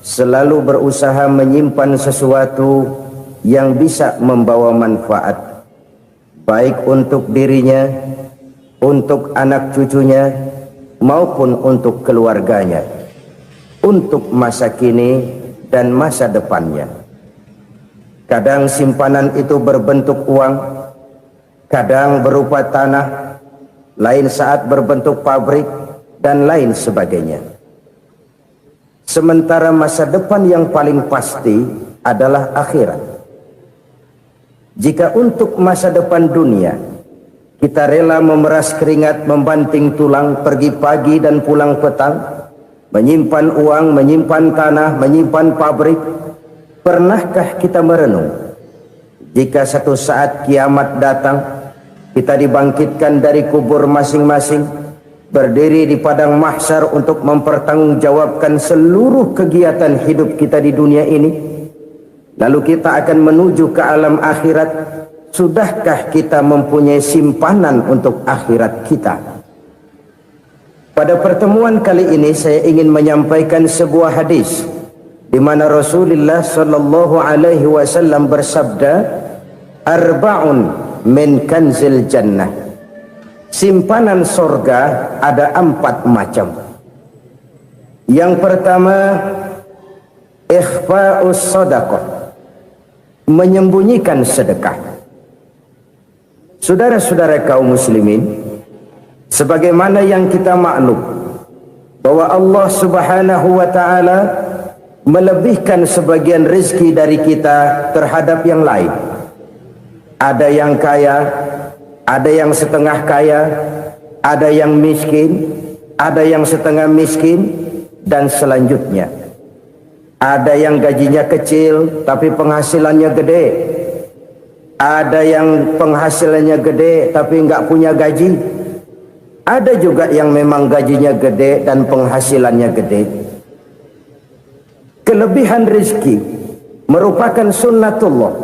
selalu berusaha menyimpan sesuatu yang bisa membawa manfaat, baik untuk dirinya, untuk anak cucunya, maupun untuk keluarganya, untuk masa kini dan masa depannya. Kadang simpanan itu berbentuk uang, kadang berupa tanah, lain saat berbentuk pabrik, dan lain sebagainya. Sementara masa depan yang paling pasti adalah akhirat. Jika untuk masa depan dunia kita rela memeras keringat, membanting tulang, pergi pagi dan pulang petang, menyimpan uang, menyimpan tanah, menyimpan pabrik, pernahkah kita merenung jika satu saat kiamat datang, kita dibangkitkan dari kubur masing-masing, berdiri di padang mahsyar untuk mempertanggungjawabkan seluruh kegiatan hidup kita di dunia ini, lalu kita akan menuju ke alam akhirat. Sudahkah kita mempunyai simpanan untuk akhirat kita? Pada pertemuan kali ini saya ingin menyampaikan sebuah hadis di mana Rasulullah sallallahu alaihi wasallam bersabda, arba'un min kanzil jannah. Simpanan sorga ada 4 macam. Yang pertama, ikhfa'us sadaqah, menyembunyikan sedekah. Saudara-saudara kaum muslimin, sebagaimana yang kita maklum bahwa Allah Subhanahu wa taala melebihkan sebagian rezeki dari kita terhadap yang lain. Ada yang kaya, ada yang setengah kaya, ada yang miskin, ada yang setengah miskin, dan selanjutnya. Ada yang gajinya kecil tapi penghasilannya gede. Ada yang penghasilannya gede tapi nggak punya gaji. Ada juga yang memang gajinya gede dan penghasilannya gede. Kelebihan rezeki merupakan sunnatullah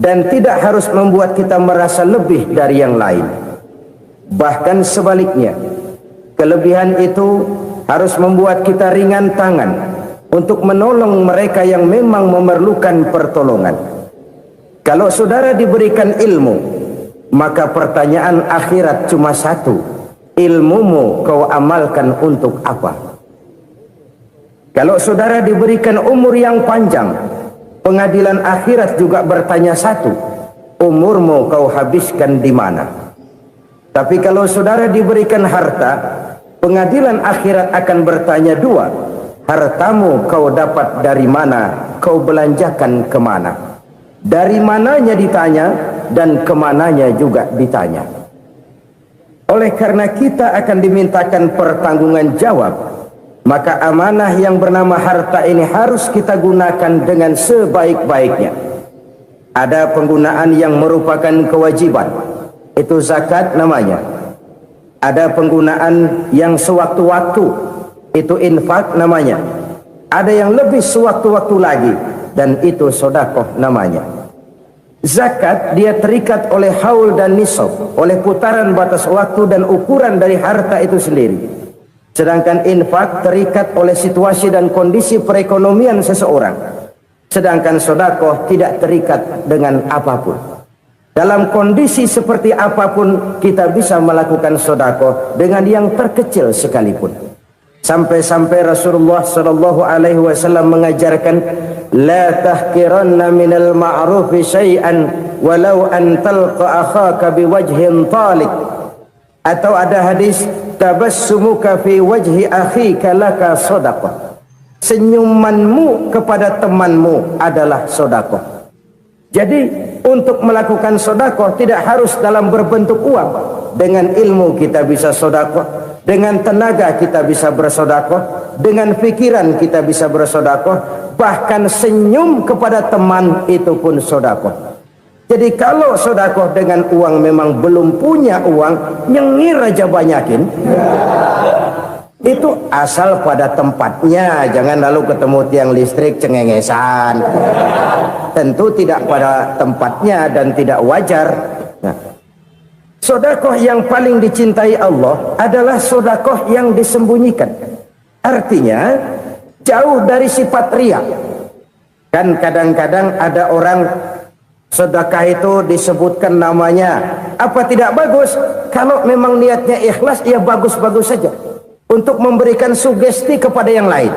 dan tidak harus membuat kita merasa lebih dari yang lain. Bahkan sebaliknya, kelebihan itu harus membuat kita ringan tangan untuk menolong mereka yang memang memerlukan pertolongan. Kalau saudara diberikan ilmu, maka pertanyaan akhirat cuma satu: ilmumu kau amalkan untuk apa? Kalau saudara diberikan umur yang panjang, pengadilan akhirat juga bertanya satu: umurmu kau habiskan di mana? Tapi kalau saudara diberikan harta, pengadilan akhirat akan bertanya dua: hartamu kau dapat dari mana? Kau belanjakan kemana? Dari mananya ditanya, dan kemananya juga ditanya. Oleh karena kita akan dimintakan pertanggungan jawab, maka amanah yang bernama harta ini harus kita gunakan dengan sebaik-baiknya. Ada penggunaan yang merupakan kewajiban, itu zakat namanya. Ada penggunaan yang sewaktu-waktu, itu infak namanya. Ada yang lebih sewaktu-waktu lagi, dan itu sedekah namanya. Zakat dia terikat oleh haul dan nisab, oleh putaran batas waktu dan ukuran dari harta itu sendiri. Sedangkan infak terikat oleh situasi dan kondisi perekonomian seseorang. Sedangkan sedekah tidak terikat dengan apapun. Dalam kondisi seperti apapun kita bisa melakukan sedekah dengan yang terkecil sekalipun. Sampai-sampai Rasulullah sallallahu alaihi wasallam mengajarkan, la tahqiranna minal ma'rufi syai'an walau an talqa akhaka biwajhin talik. Atau ada hadis, tabassumuka fi wajhi akhika laka shadaqah. Senyumanmu kepada temanmu adalah sedekah. Jadi untuk melakukan sedekah tidak harus dalam berbentuk uang. Dengan ilmu kita bisa sedekah, dengan tenaga kita bisa bersedekah, dengan pikiran kita bisa bersedekah, bahkan senyum kepada teman itu pun sedekah. Jadi kalau sedekah dengan uang memang belum punya uang, nyengir aja banyakin. Itu asal pada tempatnya, jangan lalu ketemu tiang listrik cengengesan. Tentu tidak pada tempatnya dan tidak wajar. Nah, sedekah yang paling dicintai Allah adalah sedekah yang disembunyikan. Artinya, jauh dari sifat riya. Kan kadang-kadang ada orang sedekah itu disebutkan namanya, apa tidak bagus? Kalau memang niatnya ikhlas, ya bagus-bagus saja untuk memberikan sugesti kepada yang lain.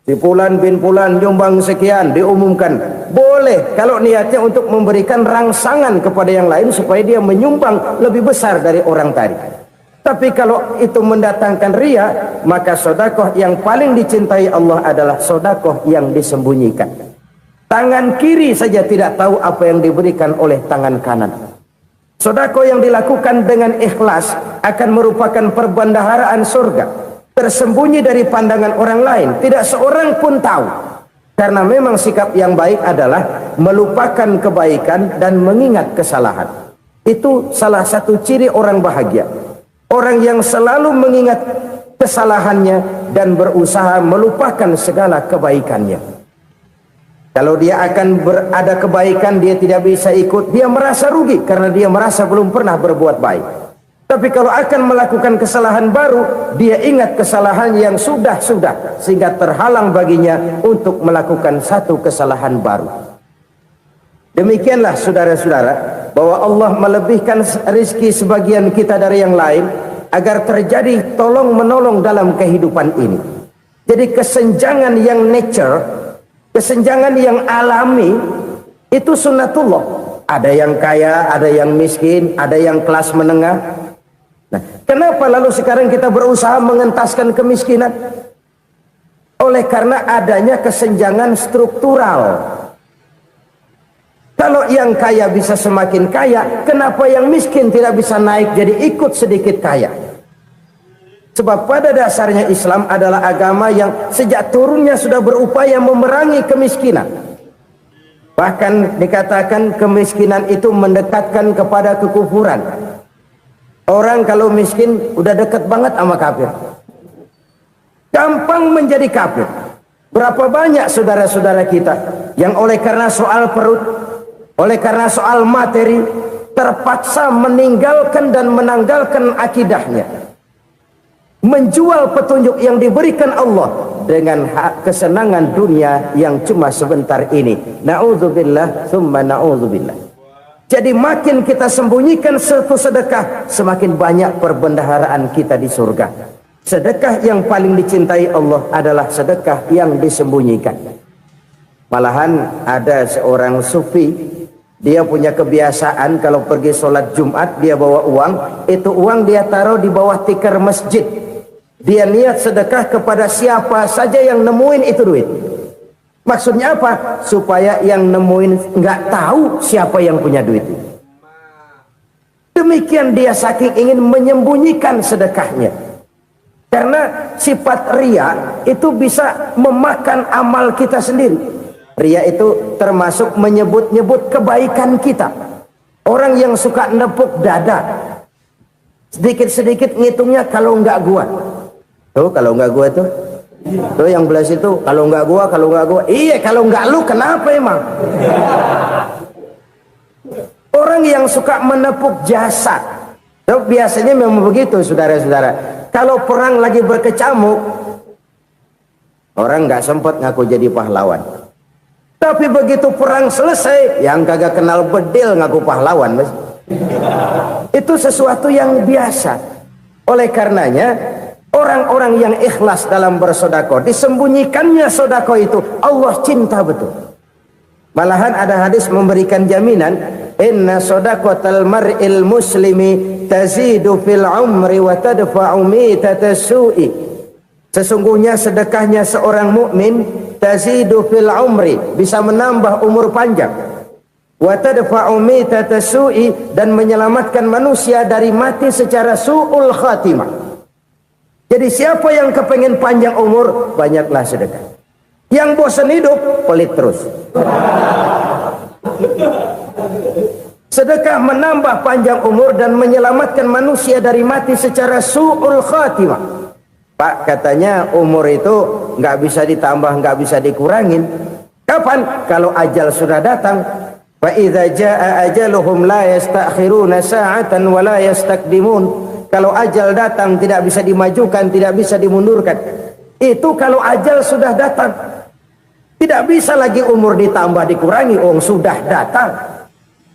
Si Fulan bin Fulan nyumbang sekian, diumumkan. Boleh kalau niatnya untuk memberikan rangsangan kepada yang lain supaya dia menyumbang lebih besar dari orang tadi. Tapi kalau itu mendatangkan riya, maka sedekah yang paling dicintai Allah adalah sedekah yang disembunyikan. Tangan kiri saja tidak tahu apa yang diberikan oleh tangan kanan. Sedekah yang dilakukan dengan ikhlas akan merupakan perbendaharaan surga, tersembunyi dari pandangan orang lain, tidak seorang pun tahu. Karena memang sikap yang baik adalah melupakan kebaikan dan mengingat kesalahan. Itu salah satu ciri orang bahagia. Orang yang selalu mengingat kesalahannya dan berusaha melupakan segala kebaikannya. Kalau dia akan berada kebaikan, dia tidak bisa ikut, dia merasa rugi karena dia merasa belum pernah berbuat baik. Tapi kalau akan melakukan kesalahan baru, dia ingat kesalahan yang sudah-sudah, sehingga terhalang baginya untuk melakukan satu kesalahan baru. Demikianlah saudara-saudara, bahwa Allah melebihkan rizki sebagian kita dari yang lain, agar terjadi tolong-menolong dalam kehidupan ini. Jadi kesenjangan yang nature, kesenjangan yang alami, itu sunnatullah. Ada yang kaya, ada yang miskin, ada yang kelas menengah. Nah, kenapa lalu sekarang kita berusaha mengentaskan kemiskinan? Oleh karena adanya kesenjangan struktural. Kalau yang kaya bisa semakin kaya, kenapa yang miskin tidak bisa naik jadi ikut sedikit kaya? Sebab pada dasarnya Islam adalah agama yang sejak turunnya sudah berupaya memerangi kemiskinan. Bahkan dikatakan kemiskinan itu mendekatkan kepada kekufuran. Orang kalau miskin udah dekat banget sama kafir. Gampang menjadi kafir. Berapa banyak saudara-saudara kita yang oleh karena soal perut, oleh karena soal materi, terpaksa meninggalkan dan menanggalkan akidahnya, menjual petunjuk yang diberikan Allah dengan kesenangan dunia yang cuma sebentar ini. Na'udzubillah thumma na'udzubillah. Jadi makin kita sembunyikan satu sedekah, semakin banyak perbendaharaan kita di surga. Sedekah yang paling dicintai Allah adalah sedekah yang disembunyikan. Malahan ada seorang sufi, dia punya kebiasaan kalau pergi sholat Jumat dia bawa uang, itu uang dia taruh di bawah tikar masjid. Dia niat sedekah kepada siapa saja yang nemuin itu duit. Maksudnya apa? Supaya yang nemuin nggak tahu siapa yang punya duit itu. Demikian dia saking ingin menyembunyikan sedekahnya. Karena sifat riya itu bisa memakan amal kita sendiri. Riya itu termasuk menyebut-nyebut kebaikan kita. Orang yang suka nepuk dada, sedikit-sedikit ngitungnya kalau nggak gua. Tuh kalau nggak gua tuh. Tuh yang belas itu kalau nggak gua, kalau nggak gua. Iya kalau nggak lu kenapa emang? Orang yang suka menepuk jasad. Tuh, biasanya memang begitu saudara-saudara. Kalau perang lagi berkecamuk, orang nggak sempat ngaku jadi pahlawan. Tapi begitu perang selesai, yang kagak kenal bedil ngaku pahlawan, mas. Itu sesuatu yang biasa. Oleh karenanya, orang-orang yang ikhlas dalam bersedekah, disembunyikannya sedekah itu, Allah cinta betul. Malahan ada hadis memberikan jaminan, inna sedaqatal mar'il muslimi tazidu fil umri wa tadfa'u mitatas su'i. Sesungguhnya sedekahnya seorang mukmin tazidu fil umri, bisa menambah umur panjang, wa tadfa'u mitatas su'i, dan menyelamatkan manusia dari mati secara su'ul khatimah. Jadi siapa yang kepengen panjang umur, banyaklah sedekah. Yang bosan hidup, pelit terus. Sedekah menambah panjang umur dan menyelamatkan manusia dari mati secara su'ul khatimah. Pak, katanya umur itu nggak bisa ditambah, nggak bisa dikurangin. Kapan? Kalau ajal sudah datang. Fa idza jaa ajaluhum la yastakhiruna sa'atan wa la yastaqdimun. Kalau ajal datang tidak bisa dimajukan, tidak bisa dimundurkan. Itu kalau ajal sudah datang. Tidak bisa lagi umur ditambah dikurangi, sudah datang.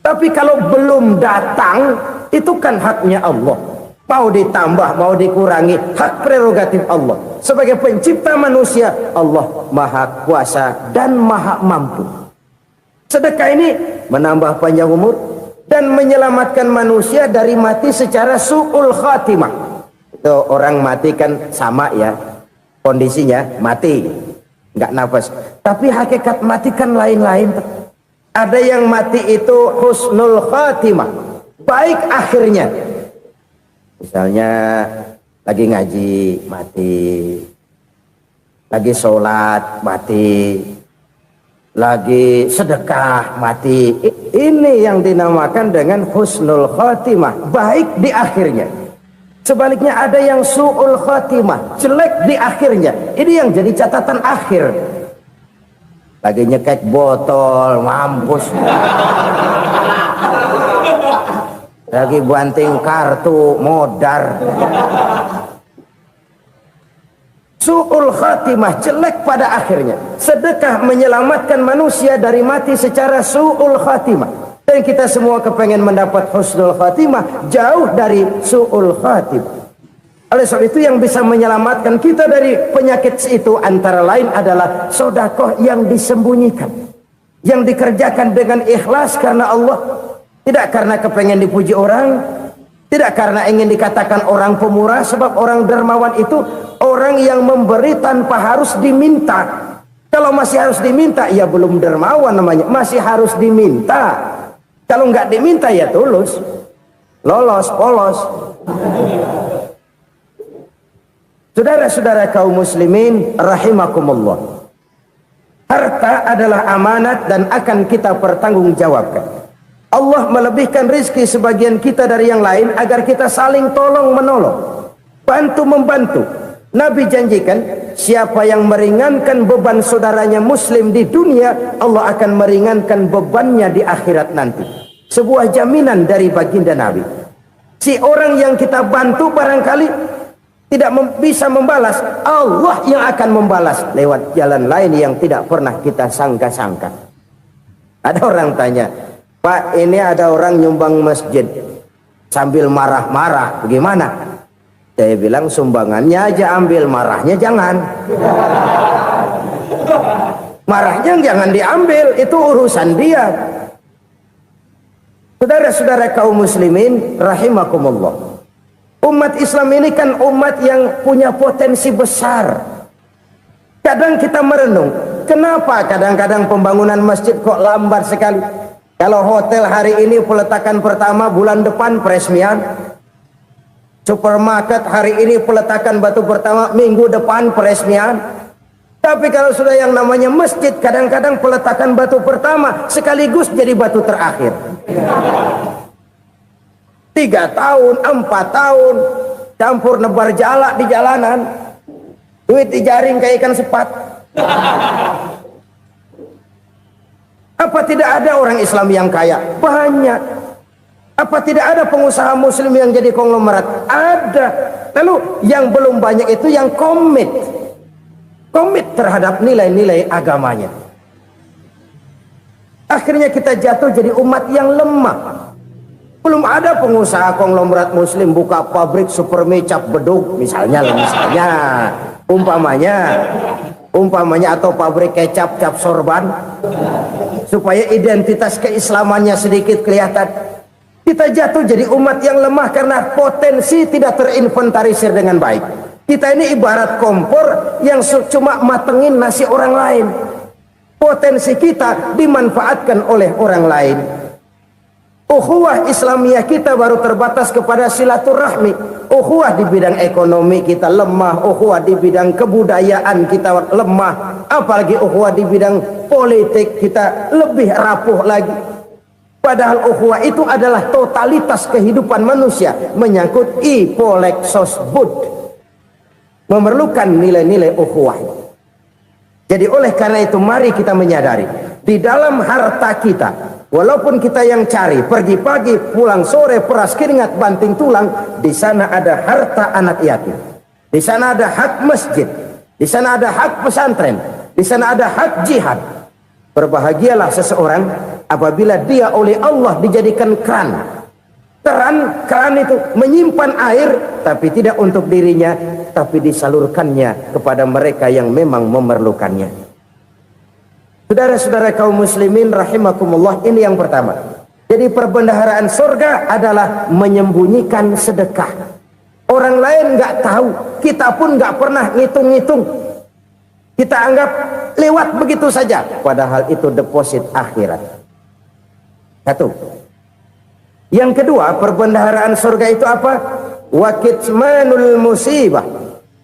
Tapi kalau belum datang, itu kan haknya Allah. Mau ditambah, mau dikurangi, hak prerogatif Allah. Sebagai pencipta manusia, Allah Maha Kuasa dan Maha Mampu. Sedekah ini menambah panjang umur dan menyelamatkan manusia dari mati secara su'ul khatimah. Itu orang mati kan sama ya, kondisinya mati, nggak nafas. Tapi hakikat mati kan lain-lain. Ada yang mati itu husnul khatimah, baik akhirnya. Misalnya lagi ngaji mati, lagi sholat mati, lagi sedekah mati. Ini yang dinamakan dengan husnul khatimah, baik di akhirnya. Sebaliknya ada yang su'ul khatimah, jelek di akhirnya. Ini yang jadi catatan akhir. Lagi nyekek botol, mampus. Lagi banting kartu, modar. Su'ul khatimah, jelek pada akhirnya. Sedekah menyelamatkan manusia dari mati secara su'ul khatimah. Dan kita semua kepengen mendapat husnul khatimah, jauh dari su'ul khatimah. Oleh sebab itu yang bisa menyelamatkan kita dari penyakit itu antara lain adalah sedekah yang disembunyikan, yang dikerjakan dengan ikhlas karena Allah. Tidak karena kepengen dipuji orang, tidak karena ingin dikatakan orang pemurah, sebab orang dermawan itu orang yang memberi tanpa harus diminta. Kalau masih harus diminta, ya belum dermawan namanya, masih harus diminta. Kalau nggak diminta ya tulus, lolos, polos. Saudara-saudara kaum muslimin rahimakumullah, harta adalah amanat dan akan kita pertanggungjawabkan. Allah melebihkan rizki sebagian kita dari yang lain agar kita saling tolong menolong, bantu membantu. Nabi janjikan, siapa yang meringankan beban saudaranya muslim di dunia, Allah akan meringankan bebannya di akhirat nanti. Sebuah jaminan dari baginda Nabi. Si orang yang kita bantu barangkali tidak bisa membalas, Allah yang akan membalas lewat jalan lain yang tidak pernah kita sangka-sangka. Ada orang tanya, Pak, ini ada orang nyumbang masjid sambil marah-marah, bagaimana? Saya bilang sumbangannya aja ambil, marahnya jangan. Marahnya jangan diambil, itu urusan dia. Saudara-saudara kaum muslimin rahimakumullah, umat Islam ini kan umat yang punya potensi besar. Kadang kita merenung, kenapa kadang-kadang pembangunan masjid kok lambat sekali? Kalau hotel hari ini peletakan pertama, bulan depan peresmian. Supermarket hari ini peletakan batu pertama, minggu depan peresmian. Tapi kalau sudah yang namanya masjid, kadang-kadang peletakan batu pertama sekaligus jadi batu terakhir. 3 tahun, 4 tahun, campur nebar jalak di jalanan, duit dijaring kayak ikan sepat. Apa tidak ada orang Islam yang kaya? Banyak. Apa tidak ada pengusaha muslim yang jadi konglomerat? Ada. Lalu yang belum banyak itu yang komit terhadap nilai-nilai agamanya. Akhirnya kita jatuh jadi umat yang lemah. Belum ada pengusaha konglomerat muslim buka pabrik supermi cap beduk misalnya umpamanya atau pabrik kecap cap sorban supaya identitas keislamannya sedikit kelihatan. Kita jatuh jadi umat yang lemah karena potensi tidak terinventarisir dengan baik. Kita ini ibarat kompor yang cuma matengin nasi orang lain. Potensi kita dimanfaatkan oleh orang lain. Ukhuwah Islamiyah kita baru terbatas kepada silaturahmi. Ukhuwah di bidang ekonomi kita lemah, ukhuwah di bidang kebudayaan kita lemah, apalagi ukhuwah di bidang politik kita lebih rapuh lagi. Padahal ukhuwah itu adalah totalitas kehidupan manusia, menyangkut ipolek sosbud, memerlukan nilai-nilai ukhuwah. Jadi oleh karena itu mari kita menyadari, di dalam harta kita, walaupun kita yang cari, pergi pagi, pulang sore, peras keringat, banting tulang, di sana ada harta anak yatim. Di sana ada hak masjid. di sana ada hak pesantren, di sana ada hak jihad. Berbahagialah seseorang apabila dia oleh Allah dijadikan keran. Keran itu menyimpan air, tapi tidak untuk dirinya, tapi disalurkannya kepada mereka yang memang memerlukannya. Saudara-saudara kaum muslimin rahimakumullah, ini yang pertama. Jadi perbendaharaan surga adalah menyembunyikan sedekah. Orang lain nggak tahu, kita pun nggak pernah ngitung-ngitung. Kita anggap lewat begitu saja, padahal itu deposit akhirat. Satu. Yang kedua, perbendaharaan surga itu apa? Wa kitmanul musibah,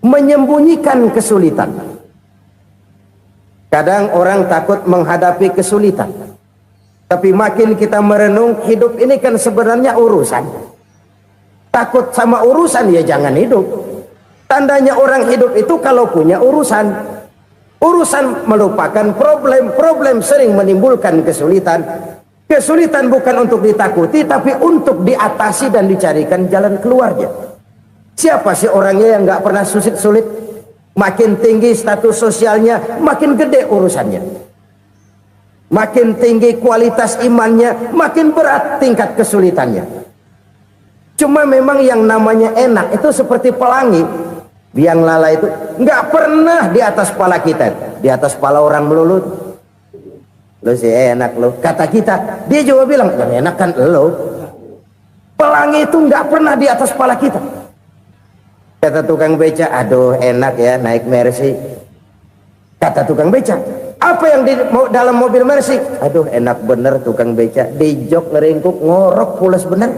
menyembunyikan kesulitan. Kadang orang takut menghadapi kesulitan, tapi makin kita merenung, hidup ini kan sebenarnya urusan. Takut sama urusan, ya jangan hidup. Tandanya orang hidup itu kalau punya urusan. Urusan melupakan problem, problem sering menimbulkan kesulitan. Kesulitan bukan untuk ditakuti, tapi untuk diatasi dan dicarikan jalan keluarnya. Siapa sih orangnya yang nggak pernah sulit-sulit? Makin tinggi status sosialnya, makin gede urusannya. Makin tinggi kualitas imannya, makin berat tingkat kesulitannya. Cuma memang yang namanya enak itu seperti pelangi. Biang lala itu nggak pernah di atas kepala kita, di atas kepala orang melulu. Lo sih enak lo, kata kita. Dia juga bilang yang enak kan lo. Pelangi itu nggak pernah di atas kepala kita. Kata tukang beca, aduh enak ya naik Mercy. Kata tukang beca, apa yang di dalam mobil Mercy? Aduh enak bener tukang beca, di jok ngeringkuk ngorok pulas bener.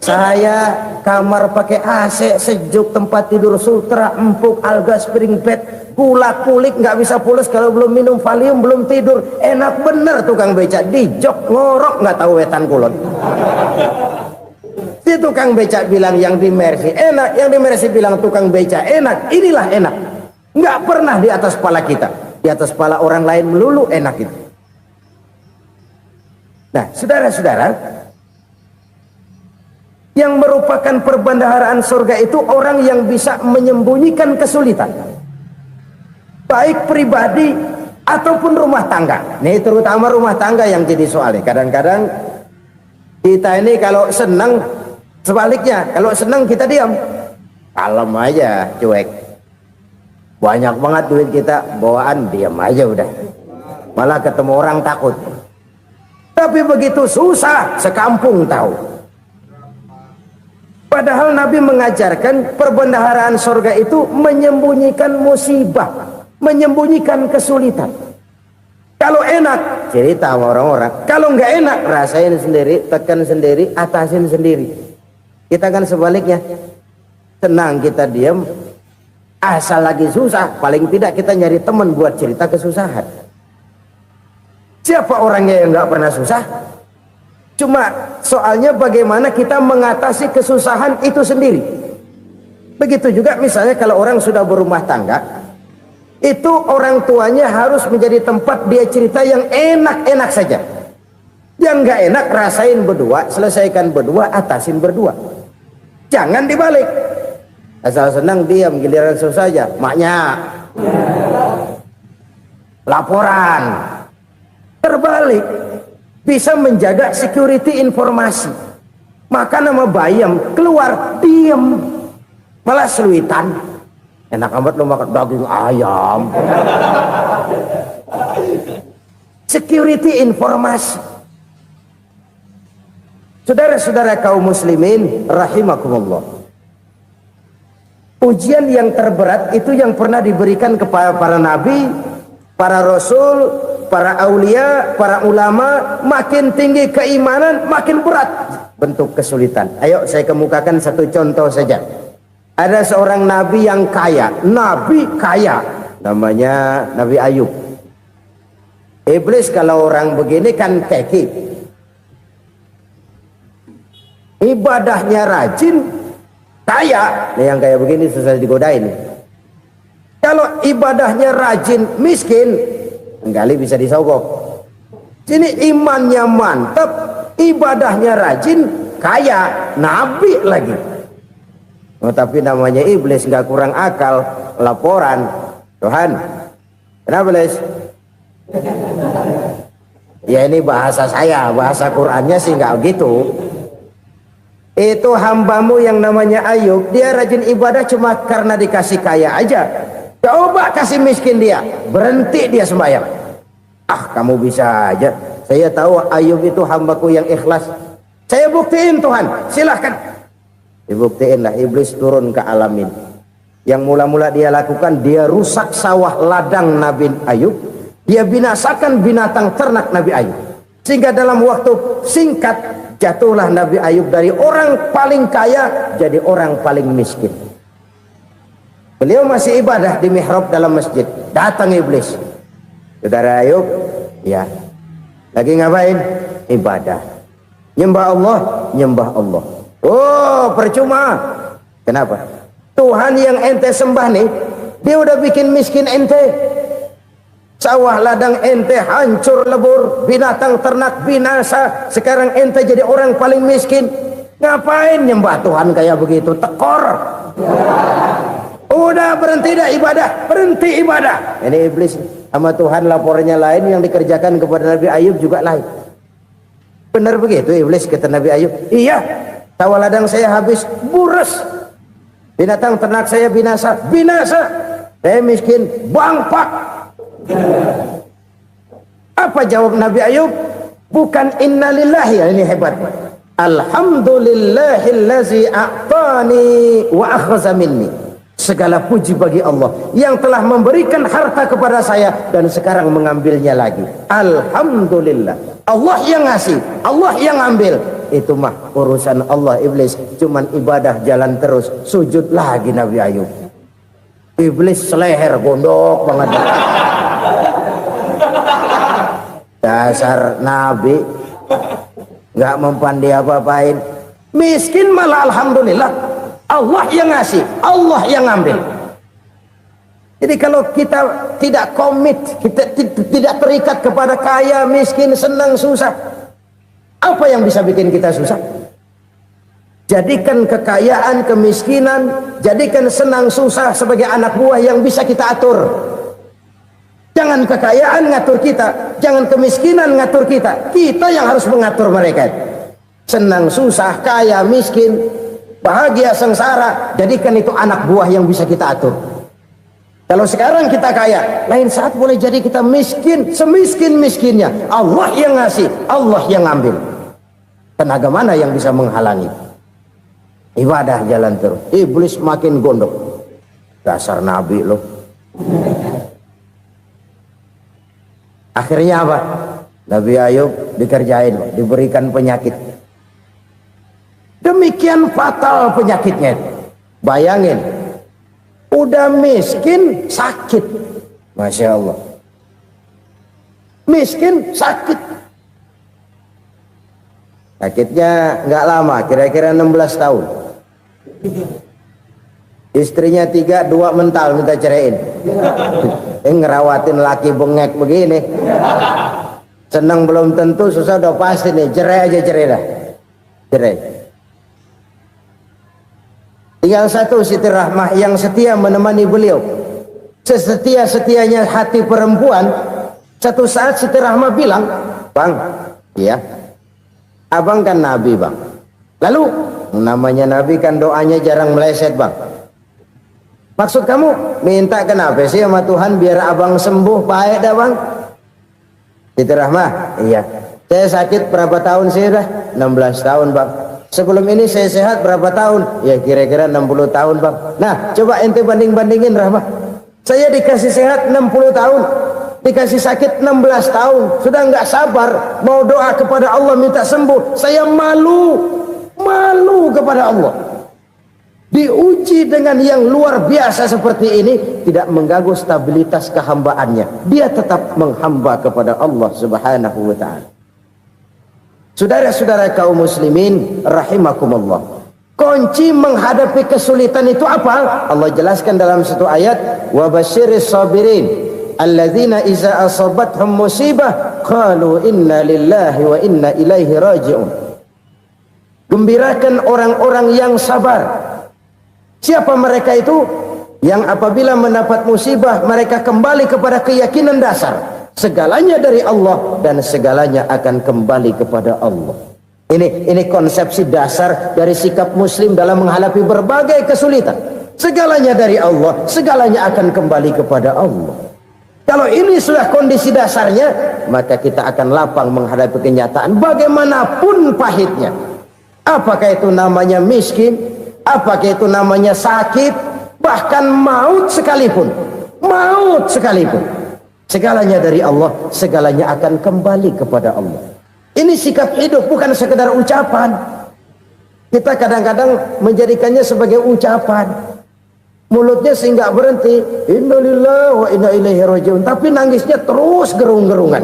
Saya kamar pakai AC sejuk, tempat tidur sutra empuk, alga spring bed, gula kulik nggak bisa pulas kalau belum minum Valium, belum tidur. Enak bener tukang beca, di jok ngorok nggak tahu wetan kulon. Si tukang beca bilang yang di Mercy enak, yang di Mercy bilang tukang beca enak. Inilah enak, nggak pernah di atas kepala kita, di atas kepala orang lain melulu enak itu. Nah saudara-saudara, yang merupakan perbendaharaan surga itu orang yang bisa menyembunyikan kesulitan, baik pribadi ataupun rumah tangga. Nih terutama rumah tangga yang jadi soalnya. Kadang-kadang kita ini kalau senang, sebaliknya kalau senang kita diam, kalem aja, cuek. Banyak banget duit kita bawaan, diam aja udah. Malah ketemu orang takut. Tapi begitu susah, sekampung tahu. Padahal Nabi mengajarkan perbendaharaan surga itu menyembunyikan musibah, menyembunyikan kesulitan. Kalau enak, cerita sama orang-orang. Kalau nggak enak, rasain sendiri, tekan sendiri, atasin sendiri. Kita kan sebaliknya, senang kita diam, asal lagi susah, paling tidak kita nyari teman buat cerita kesusahan. Siapa orangnya yang nggak pernah susah? Cuma soalnya bagaimana kita mengatasi kesusahan itu sendiri. Begitu juga misalnya kalau orang sudah berumah tangga, itu orang tuanya harus menjadi tempat dia cerita yang enak-enak saja. Yang nggak enak rasain berdua, selesaikan berdua, atasin berdua. Jangan dibalik. Asal senang diam, giliran susah aja. Maknya laporan. Terbalik. Bisa menjaga security informasi. Maka nama bayam keluar diam, malah seluitan. Enak amat lo makan daging ayam. Security informasi. Saudara-saudara kaum muslimin rahimakumullah, ujian yang terberat itu yang pernah diberikan kepada para nabi, para rasul, para aulia, para ulama. Makin tinggi keimanan, makin berat bentuk kesulitan. Ayo saya kemukakan satu contoh saja. Ada seorang nabi yang kaya, nabi kaya, namanya Nabi Ayub. Iblis kalau orang begini kan keki, ibadahnya rajin, kaya. Nih yang kayak begini susah digodain. Kalau ibadahnya rajin, miskin, enggali bisa disogok. Sini imannya mantap, ibadahnya rajin, kaya, nabi lagi. Oh, tapi namanya iblis, nggak kurang akal. Laporan, Tuhan, kenapa Les? Ya ini bahasa saya, bahasa Qurannya sih nggak gitu. Itu hambamu yang namanya Ayub, dia rajin ibadah cuma karena dikasih kaya aja. Coba kasih miskin dia, berhenti dia sembahyang. Ah, kamu bisa aja. Saya tahu Ayub itu hambaku yang ikhlas. Saya buktiin Tuhan, silahkan. Dibuktiin lah, iblis turun ke alamin. Yang mula-mula dia lakukan, dia rusak sawah ladang Nabi Ayub. Dia binasakan binatang ternak Nabi Ayub. Sehingga dalam waktu singkat, jatuhlah Nabi Ayub dari orang paling kaya jadi orang paling miskin. Beliau masih ibadah di mihrab dalam masjid. Datang iblis. Saudara Ayub, ya, lagi ngapain? Ibadah. Nyembah Allah, nyembah Allah. Oh, percuma. Kenapa? Tuhan yang ente sembah nih, dia udah bikin miskin ente. Sawah ladang ente hancur lebur, binatang ternak binasa. Sekarang ente jadi orang paling miskin. Ngapain nyembah Tuhan kayak begitu? Tekor. Udah berhenti dah ibadah, berhenti ibadah. Ini iblis sama Tuhan laporannya lain, yang dikerjakan kepada Nabi Ayub juga lain. Benar begitu iblis, kata Nabi Ayub. Iya, sawah ladang saya habis, buras. Binatang ternak saya binasa, binasa. Saya miskin, bangpak. Apa jawab Nabi Ayub? Bukan innalillahi, ya, ini hebat. Alhamdulillahillazi a'tani wa akhza minni. Segala puji bagi Allah yang telah memberikan harta kepada saya dan sekarang mengambilnya lagi. Alhamdulillah. Allah yang ngasih, Allah yang ambil. Itu mah urusan Allah. Iblis cuman ibadah jalan terus, sujud lagi Nabi Ayub. Iblis seleher gondok banget. Dasar Nabi nggak mempan dia apa-apain. Miskin malah alhamdulillah. Allah yang ngasih, Allah yang ambil. Jadi kalau kita tidak komit, kita tidak terikat kepada kaya, miskin, senang, susah, apa yang bisa bikin kita susah? Jadikan kekayaan, kemiskinan, jadikan senang, susah sebagai anak buah yang bisa kita atur. Jangan kekayaan ngatur kita, jangan kemiskinan ngatur kita. Kita yang harus mengatur mereka. Senang, susah, kaya, miskin, bahagia, sengsara, jadikan itu anak buah yang bisa kita atur. Kalau sekarang kita kaya, lain saat boleh jadi kita miskin, semiskin-miskinnya. Allah yang ngasih, Allah yang ambil. Tenaga mana yang bisa menghalangi? Ibadah jalan terus. Iblis makin gondok. Dasar Nabi loh. Akhirnya apa? Nabi Ayub dikerjain, diberikan penyakit. Demikian fatal penyakitnya. Bayangin, udah miskin sakit. Masya Allah. Miskin sakit. Sakitnya nggak lama, kira-kira 16 tahun. Istrinya 3, 2 mental minta ceraiin. Ngerawatin laki bengek begini. Senang belum tentu, susah udah pasti nih. Cerai aja, cerai dah. Cerai. Tinggal satu Siti Rahmah yang setia menemani beliau. Sesetia-setianya hati perempuan. Satu saat Siti Rahmah bilang, "Bang, iya, abang kan Nabi, Bang. Lalu, namanya Nabi kan doanya jarang meleset, Bang. Maksud kamu minta kenapa sih sama Tuhan biar abang sembuh, baik dah, Bang?" Siti Rahmah, iya. Saya sakit berapa tahun sih dah? 16 tahun, Bang. Sebelum ini saya sehat berapa tahun? Ya kira-kira 60 tahun, Bang. Nah, coba ente banding-bandingin, Rahmah. Saya dikasih sehat 60 tahun, dikasih sakit 16 tahun. Sudah nggak sabar mau doa kepada Allah minta sembuh. Saya malu kepada Allah. Diuji dengan yang luar biasa seperti ini, tidak mengganggu stabilitas kehambaannya. Dia tetap menghamba kepada Allah Subhanahu wa ta'ala. Saudara-saudara kaum muslimin rahimakumullah. Kunci menghadapi kesulitan itu apa? Allah jelaskan dalam satu ayat, wa basyiris sabirin alladzina iza asabathum musibah qalu inna lillahi wa inna ilaihi raji'un. Gembirakan orang-orang yang sabar Siapa mereka itu? Yang apabila mendapat musibah mereka kembali kepada keyakinan dasar segalanya dari Allah dan segalanya akan kembali kepada Allah. Ini konsepsi dasar dari sikap muslim dalam menghadapi berbagai kesulitan. Segalanya dari Allah, segalanya akan kembali kepada Allah. Kalau ini sudah kondisi dasarnya, maka kita akan lapang menghadapi kenyataan bagaimanapun pahitnya. Apakah itu namanya miskin, apakah itu namanya sakit, bahkan maut sekalipun. Maut sekalipun. Segalanya dari Allah, segalanya akan kembali kepada Allah. Ini sikap hidup, bukan sekedar ucapan. Kita kadang-kadang menjadikannya sebagai ucapan. Mulutnya sehingga berhenti, innalillahi wa inna ilaihi rajiun, tapi nangisnya terus gerung-gerungan.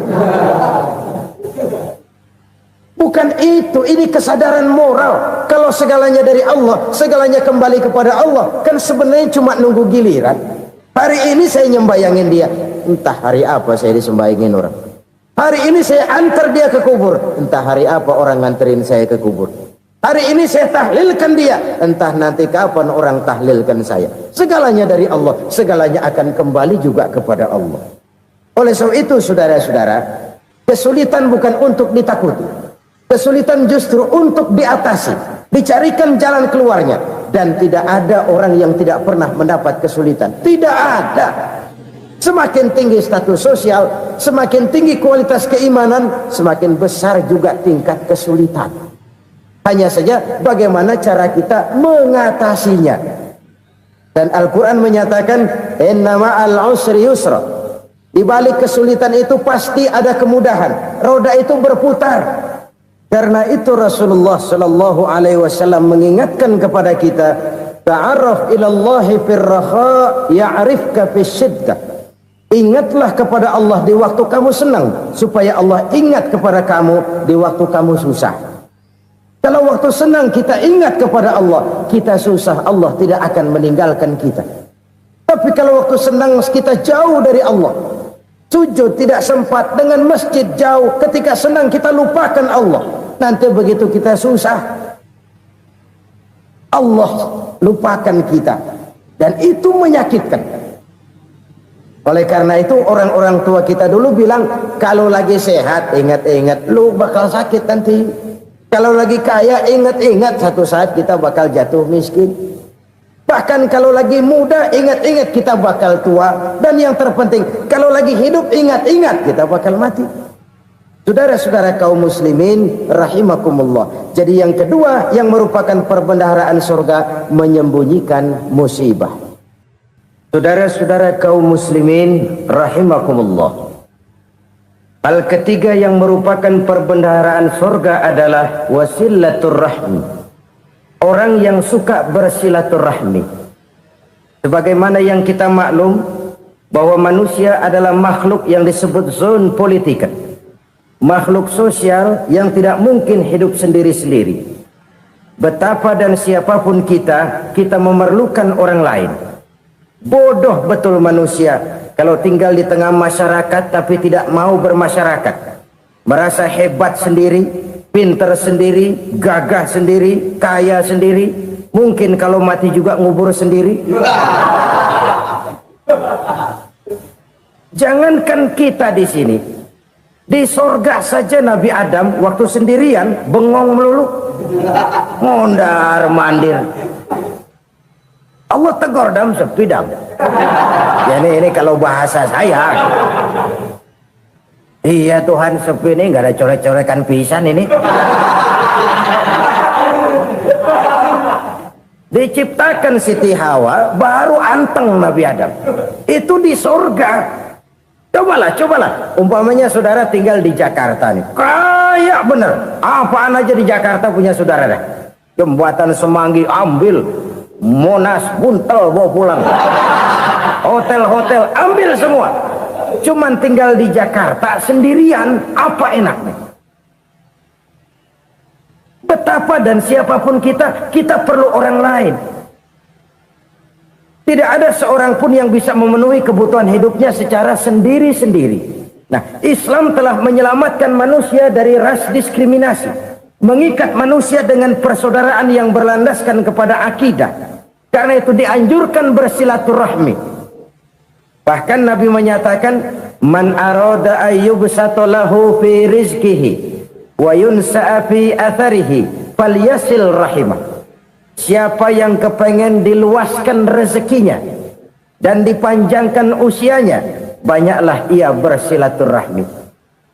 Bukan itu, ini kesadaran moral. Kalau segalanya dari Allah, segalanya kembali kepada Allah, kan sebenarnya cuma nunggu giliran. Hari ini saya nyembayangin dia, entah hari apa saya disembayangin orang. Hari ini saya antar dia ke kubur, entah hari apa orang nganterin saya ke kubur. Hari ini saya tahlilkan dia, entah nanti kapan orang tahlilkan saya. Segalanya dari Allah, segalanya akan kembali juga kepada Allah. Oleh sebab itu saudara-saudara, kesulitan bukan untuk ditakuti. Kesulitan justru untuk diatasi, dicarikan jalan keluarnya. Dan tidak ada orang yang tidak pernah mendapat kesulitan. Tidak ada. Semakin tinggi status sosial, semakin tinggi kualitas keimanan, semakin besar juga tingkat kesulitan. Hanya saja bagaimana cara kita mengatasinya. Dan Al-Quran menyatakan, inna ma'al usri yusra. Di balik kesulitan itu pasti ada kemudahan. Roda itu berputar. Karena itu Rasulullah sallallahu alaihi wasallam mengingatkan kepada kita, ta'arraf ilallahi firraha ya'rifka fisyiddah. Ingatlah kepada Allah di waktu kamu senang, supaya Allah ingat kepada kamu di waktu kamu susah. Kalau waktu senang kita ingat kepada Allah, kita susah, Allah tidak akan meninggalkan kita. Tapi kalau waktu senang kita jauh dari Allah, sujud tidak sempat, dengan masjid jauh, ketika senang kita lupakan Allah. Nanti begitu kita susah, Allah lupakan kita. Dan itu menyakitkan. Oleh karena itu orang-orang tua kita dulu bilang, kalau lagi sehat ingat-ingat lu bakal sakit nanti. Kalau lagi kaya ingat-ingat satu saat kita bakal jatuh miskin. Bahkan kalau lagi muda ingat-ingat kita bakal tua. Dan yang terpenting, kalau lagi hidup ingat-ingat kita bakal mati. Saudara-saudara kaum muslimin rahimakumullah. Jadi yang kedua yang merupakan perbendaharaan surga, menyembunyikan musibah. Saudara-saudara kaum muslimin rahimakumullah. Hal ketiga yang merupakan perbendaharaan surga adalah wasilaturrahmi. Orang yang suka bersilaturahmi. Sebagaimana yang kita maklum bahwa manusia adalah makhluk yang disebut zon politika. Makhluk sosial yang tidak mungkin hidup sendiri-sendiri. Betapa dan siapapun kita memerlukan orang lain. Bodoh betul manusia kalau tinggal di tengah masyarakat tapi tidak mau bermasyarakat. Merasa hebat sendiri, pintar sendiri, gagah sendiri, kaya sendiri. Mungkin kalau mati juga ngubur sendiri. Jangankan kita di sini, di sorga saja Nabi Adam waktu sendirian bengong melulu, mondar mandir. Allah tegur dam sepi dam. Ya ini kalau bahasa saya. Iya Tuhan sepi ini nggak ada coret-corekan pisan ini. Diciptakan Siti Hawa baru anteng Nabi Adam. Itu di surga. Cobalah. Umpamanya saudara tinggal di Jakarta nih. Kayak bener. Apaan aja di Jakarta punya saudara dah. Jembatan Semanggi ambil. Monas buntel bawa pulang. Hotel-hotel ambil semua. Cuman tinggal di Jakarta sendirian, apa enaknya? Betapa dan siapapun kita perlu orang lain. Tidak ada seorang pun yang bisa memenuhi kebutuhan hidupnya secara sendiri-sendiri. Nah, Islam telah menyelamatkan manusia dari ras diskriminasi. Mengikat manusia dengan persaudaraan yang berlandaskan kepada akidah. Karena itu dianjurkan bersilaturahmi. Bahkan Nabi menyatakan, man arada ayyubsata lahu fi rizqihi wa yunsa'a fi atharihi falyasil rahimah. Siapa yang kepengen diluaskan rezekinya dan dipanjangkan usianya, banyaklah ia bersilaturahmi.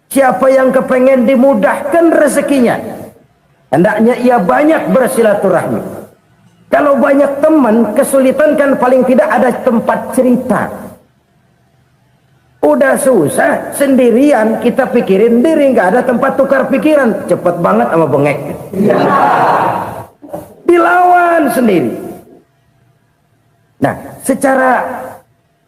Siapa yang kepengen dimudahkan rezekinya, hendaknya ia banyak bersilaturahmi. Kalau banyak teman, kesulitan kan paling tidak ada tempat cerita. Udah susah sendirian, kita pikirin diri, nggak ada tempat tukar pikiran. Cepet banget sama bengek. Dilawan sendiri. Nah, secara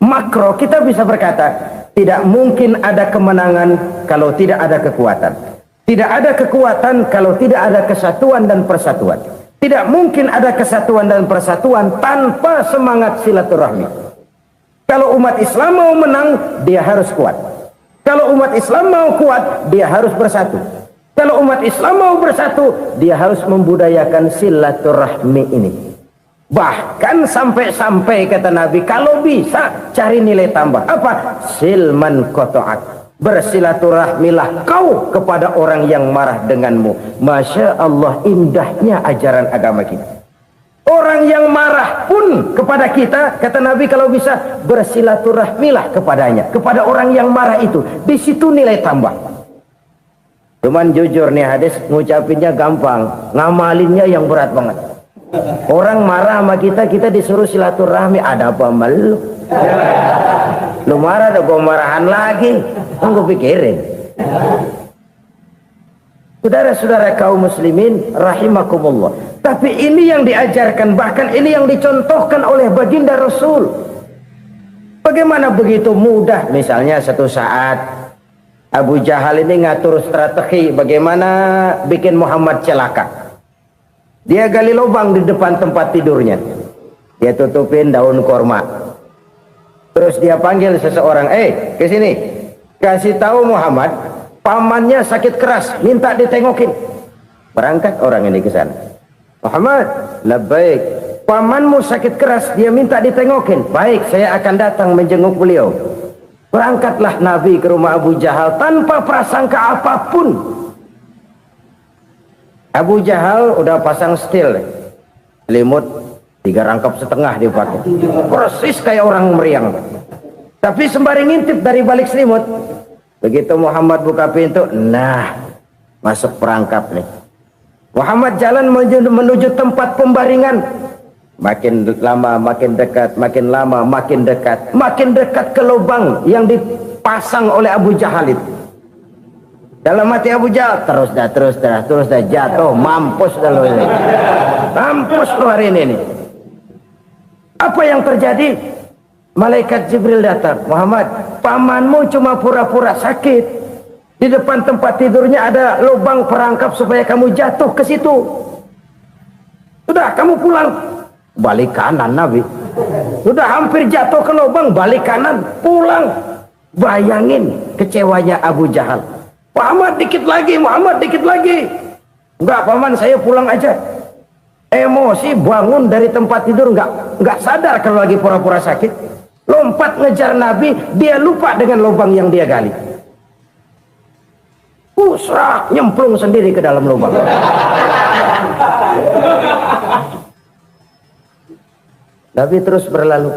makro kita bisa berkata, tidak mungkin ada kemenangan kalau tidak ada kekuatan. Tidak ada kekuatan kalau tidak ada kesatuan dan persatuan. Tidak mungkin ada kesatuan dan persatuan tanpa semangat silaturahmi. Kalau umat Islam mau menang, dia harus kuat. Kalau umat Islam mau kuat, dia harus bersatu. Kalau umat Islam mau bersatu, dia harus membudayakan silaturahmi ini. Bahkan sampai-sampai kata Nabi, kalau bisa cari nilai tambah. Apa? Silman koto'ak. Bersilaturahmilah kau kepada orang yang marah denganmu. Masya Allah, indahnya ajaran agama kita. Orang yang marah pun kepada kita, kata Nabi, kalau bisa bersilaturahmilah kepadanya, kepada orang yang marah itu. Di situ nilai tambah. Cuman jujur nih hadis, ngucapinnya gampang, ngamalinnya yang berat banget. Orang marah sama kita, kita disuruh silaturahmi. Ada apa sama lu? Lu marah, ada gua marahan lagi. Tunggu pikirin. Saudara-saudara kaum muslimin rahimakumullah. Tapi ini yang diajarkan, bahkan ini yang dicontohkan oleh baginda Rasul. Bagaimana begitu mudah, misalnya satu saat Abu Jahal ini ngatur strategi bagaimana bikin Muhammad celaka. Dia gali lubang di depan tempat tidurnya. Dia tutupin daun korma. Terus dia panggil seseorang, ke sini. Kasih tahu Muhammad, pamannya sakit keras, minta ditengokin. Berangkat orang ini ke sana. Muhammad, labbaik. Pamanmu sakit keras, dia minta ditengokin. Baik, saya akan datang menjenguk beliau. Berangkatlah Nabi ke rumah Abu Jahal tanpa prasangka apapun. Abu Jahal udah pasang setil, selimut 3 rangkap setengah dipakai, persis kayak orang meriang. Tapi sembari ngintip dari balik selimut, begitu Muhammad buka pintu, nah masuk perangkap nih. Muhammad jalan menuju tempat pembaringan. Makin lama makin dekat, makin lama makin dekat, makin dekat ke lubang yang dipasang oleh Abu Jahal itu. Dalam hati Abu Jahal, terus dah jatuh, mampus dah lo ini. Mampus lo hari ini nih. Apa yang terjadi? Malaikat Jibril datang. Muhammad, pamanmu cuma pura-pura sakit. Di depan tempat tidurnya ada lubang perangkap supaya kamu jatuh ke situ. Sudah, kamu pulang. Balik kanan Nabi. Sudah hampir jatuh ke lubang, balik kanan, pulang. Bayangin kecewanya Abu Jahal. Muhammad dikit lagi, Muhammad dikit lagi. Enggak paman, saya pulang aja. Emosi bangun dari tempat tidur, enggak sadar kalau lagi pura-pura sakit. Lompat ngejar Nabi, dia lupa dengan lubang yang dia gali. Usrah, nyemplung sendiri ke dalam lubang. Nabi terus berlalu.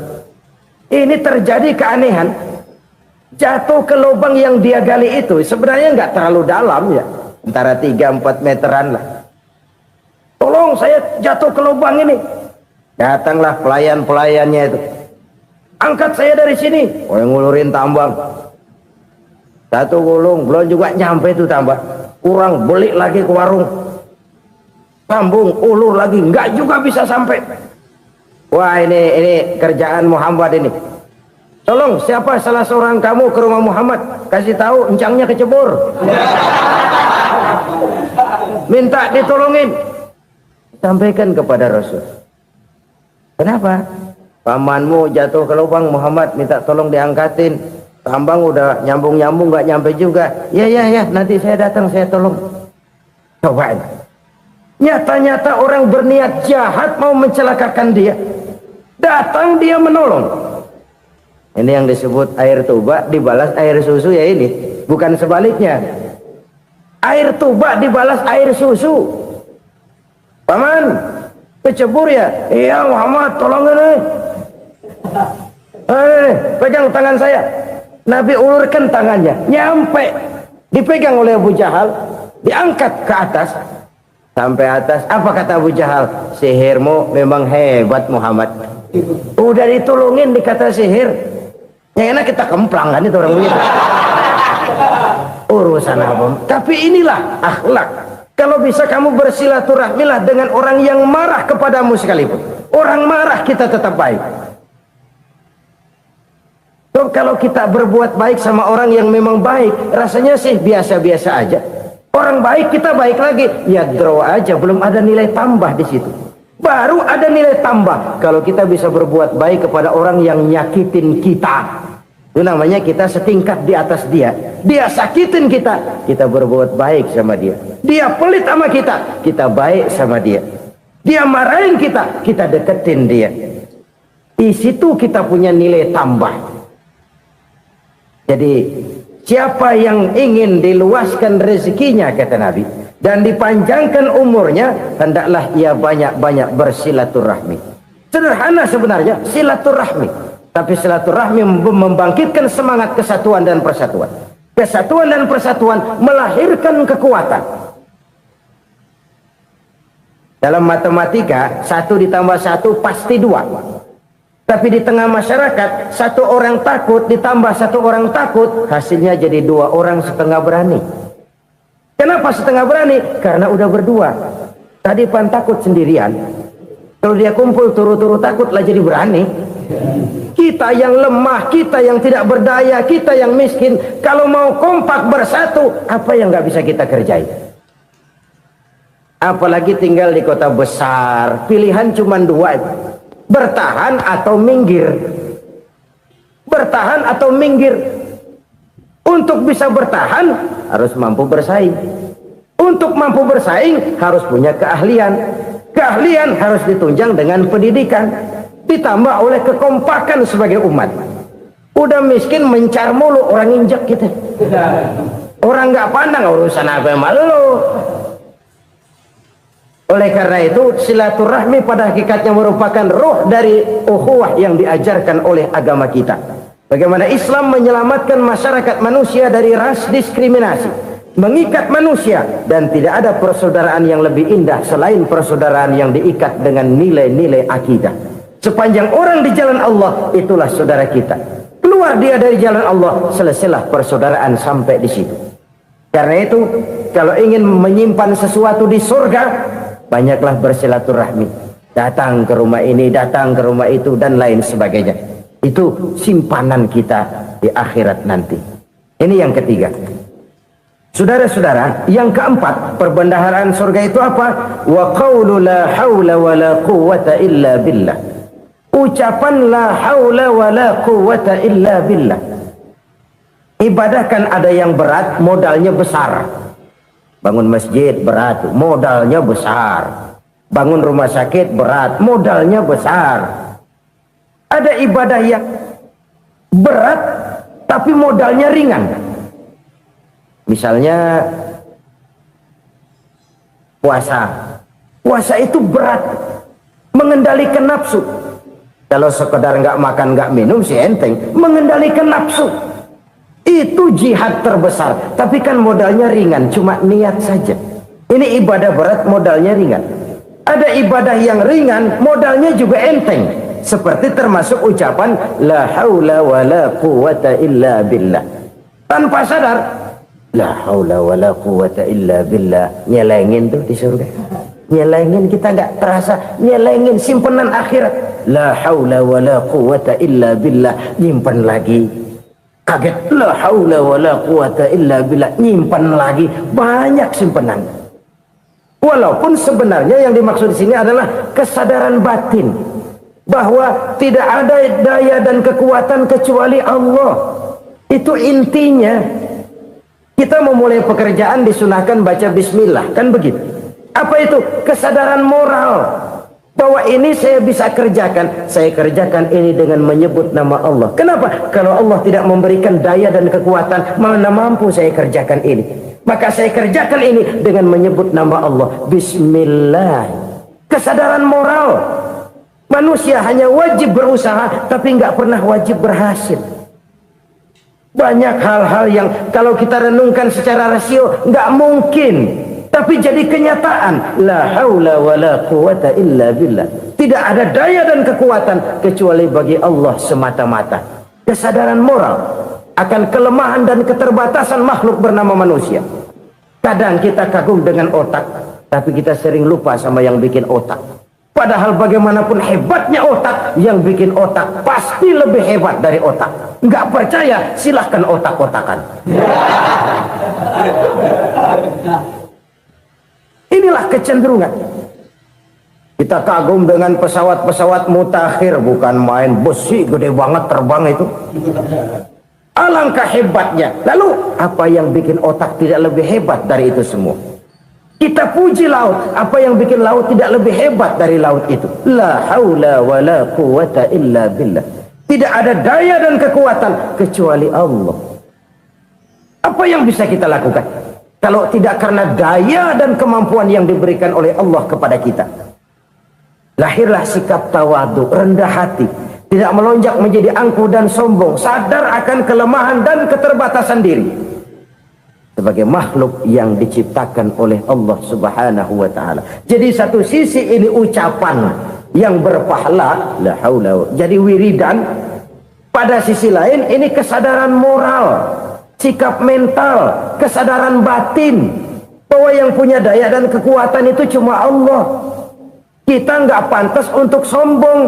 Ini terjadi keanehan. Jatuh ke lubang yang dia gali itu sebenarnya nggak terlalu dalam ya, antara 3-4 meteran lah. Tolong saya jatuh ke lubang ini. Datanglah pelayan-pelayannya itu. Angkat saya dari sini. Oh, yang ngulurin tambang. Satu gulung, belum juga nyampe itu tambah. Kurang, beli lagi ke warung. Sambung, ulur lagi, nggak juga bisa sampai. Wah, ini kerjaan Muhammad ini. Tolong, siapa salah seorang kamu ke rumah Muhammad, kasih tahu encangnya kecebur. Minta ditolongin. Sampaikan kepada Rasul. Kenapa? Pamanmu jatuh ke lubang, Muhammad minta tolong diangkatin. Tambang udah nyambung-nyambung nggak nyampe juga. Ya, nanti saya datang, saya tolong. Cobain. Nyata-nyata orang berniat jahat mau mencelakakan dia. Datang dia menolong. Ini yang disebut air tuba dibalas air susu ya ini. Bukan sebaliknya. Air tuba dibalas air susu. Paman, kecebur ya? Iya Muhammad, tolong ini. Pegang tangan saya. Nabi ulurkan tangannya. Nyampe. Dipegang oleh Abu Jahal. Diangkat ke atas. Sampai atas. Apa kata Abu Jahal? Sihirmu memang hebat Muhammad. Udah ditolongin dikata sihir. Yang enak kita kemplang kan itu orang begitu. Urusan apa? Tapi inilah akhlak. Kalau bisa kamu bersilaturahmilah dengan orang yang marah kepadamu sekalipun. Orang marah kita tetap baik. So, kalau kita berbuat baik sama orang yang memang baik, rasanya sih biasa-biasa aja. Orang baik kita baik lagi, ya draw aja, belum ada nilai tambah di situ. Baru ada nilai tambah kalau kita bisa berbuat baik kepada orang yang nyakitin kita. Itu namanya kita setingkat di atas dia. Dia sakitin kita, kita berbuat baik sama dia. Dia pelit sama kita, kita baik sama dia. Dia marahin kita, kita deketin dia. Di situ kita punya nilai tambah. Jadi siapa yang ingin diluaskan rezekinya kata Nabi dan dipanjangkan umurnya, hendaklah ia banyak-banyak bersilaturahmi. Sederhana sebenarnya silaturahmi, tapi silaturahmi membangkitkan semangat kesatuan dan persatuan. Kesatuan dan persatuan melahirkan kekuatan. Dalam matematika 1 ditambah 1 pasti 2. Tapi di tengah masyarakat 1 orang takut ditambah 1 orang takut, hasilnya jadi 2 orang setengah berani. Kenapa setengah berani? Karena udah berdua. Tadi pan takut sendirian. Kalau dia kumpul turu-turu takut lah jadi berani. Kita yang lemah, kita yang tidak berdaya, kita yang miskin, kalau mau kompak bersatu, apa yang nggak bisa kita kerjain? Apalagi tinggal di kota besar, pilihan cuma 2. Bertahan atau minggir. Bertahan atau minggir. Untuk bisa bertahan harus mampu bersaing. Untuk mampu bersaing harus punya keahlian. Keahlian harus ditunjang dengan pendidikan, ditambah oleh kekompakan sebagai umat. Udah miskin mencar mulu, orang injak kita. Orang nggak pandang urusan apa yang malu. Oleh karena itu silaturahmi pada hakikatnya merupakan ruh dari ukhuwah yang diajarkan oleh agama kita. Bagaimana Islam menyelamatkan masyarakat manusia dari ras diskriminasi, mengikat manusia, dan tidak ada persaudaraan yang lebih indah selain persaudaraan yang diikat dengan nilai-nilai akidah. Sepanjang orang di jalan Allah, itulah saudara kita. Keluar dia dari jalan Allah, selesailah persaudaraan sampai di situ. Karena itu kalau ingin menyimpan sesuatu di surga, banyaklah bersilaturahmi. Datang ke rumah ini, datang ke rumah itu, dan lain sebagainya. Itu simpanan kita di akhirat nanti. Ini yang ketiga. Saudara-saudara, yang keempat, perbendaharaan surga itu apa? Wa qawlu la hawla wa la quwwata illa billah. Ucapan la hawla wa la quwwata illa billah. Ibadah kan ada yang berat, modalnya besar. Bangun masjid berat, modalnya besar. Bangun rumah sakit berat, modalnya besar. Ada ibadah yang berat tapi modalnya ringan. Misalnya puasa. Puasa itu berat, mengendalikan nafsu. Kalau sekedar nggak makan nggak minum sih enteng, mengendalikan nafsu. Itu jihad terbesar, tapi kan modalnya ringan, cuma niat saja. Ini ibadah berat, modalnya ringan. Ada ibadah yang ringan, modalnya juga enteng. Seperti termasuk ucapan la haula wa la quwwata illa billah. Tanpa sadar, la haula wa la quwwata illa billah. Nyelengin tuh di surga. Nyelengin, kita nggak terasa, nyelengin simpenan akhirat. La haula wa la quwwata illa billah. Nyimpan lagi. Kaget, la haula wa la quwata illa billah, nyimpan lagi, banyak simpanan. Walaupun sebenarnya yang dimaksud di sini adalah kesadaran batin bahwa tidak ada daya dan kekuatan kecuali Allah. Itu intinya. Kita memulai pekerjaan disunahkan baca bismillah, kan begitu. Apa itu? Kesadaran moral bahwa ini saya bisa kerjakan, saya kerjakan ini dengan menyebut nama Allah. Kenapa? Kalau Allah tidak memberikan daya dan kekuatan, mana mampu saya kerjakan ini. Maka saya kerjakan ini dengan menyebut nama Allah. Bismillah. Kesadaran moral. Manusia hanya wajib berusaha, tapi nggak pernah wajib berhasil. Banyak hal-hal yang kalau kita renungkan secara rasio nggak mungkin, tapi jadi kenyataan. La haula wa la quwata illa billah. Tidak ada daya dan kekuatan kecuali bagi Allah semata-mata. Kesadaran moral akan kelemahan dan keterbatasan makhluk bernama manusia. Kadang kita kagum dengan otak, tapi kita sering lupa sama yang bikin otak. Padahal bagaimanapun hebatnya otak, yang bikin otak pasti lebih hebat dari otak. Nggak percaya, silahkan otak-otakan. Inilah kecenderungan. Kita kagum dengan pesawat-pesawat mutakhir, bukan main, besi gede banget terbang itu. Alangkah hebatnya. Lalu apa yang bikin otak tidak lebih hebat dari itu semua? Kita puji laut, apa yang bikin laut tidak lebih hebat dari laut itu? La haula wa la quwata illa billah. Tidak ada daya dan kekuatan kecuali Allah. Apa yang bisa kita lakukan kalau tidak karena daya dan kemampuan yang diberikan oleh Allah kepada kita? Lahirlah sikap tawadu, rendah hati, tidak melonjak menjadi angkuh dan sombong, sadar akan kelemahan dan keterbatasan diri sebagai makhluk yang diciptakan oleh Allah Subhanahu wa taala. Jadi satu sisi ini ucapan yang berpahala, la haula, jadi wiridan. Pada sisi lain ini kesadaran moral, sikap mental, kesadaran batin bahwa yang punya daya dan kekuatan itu cuma Allah. Kita nggak pantas untuk sombong,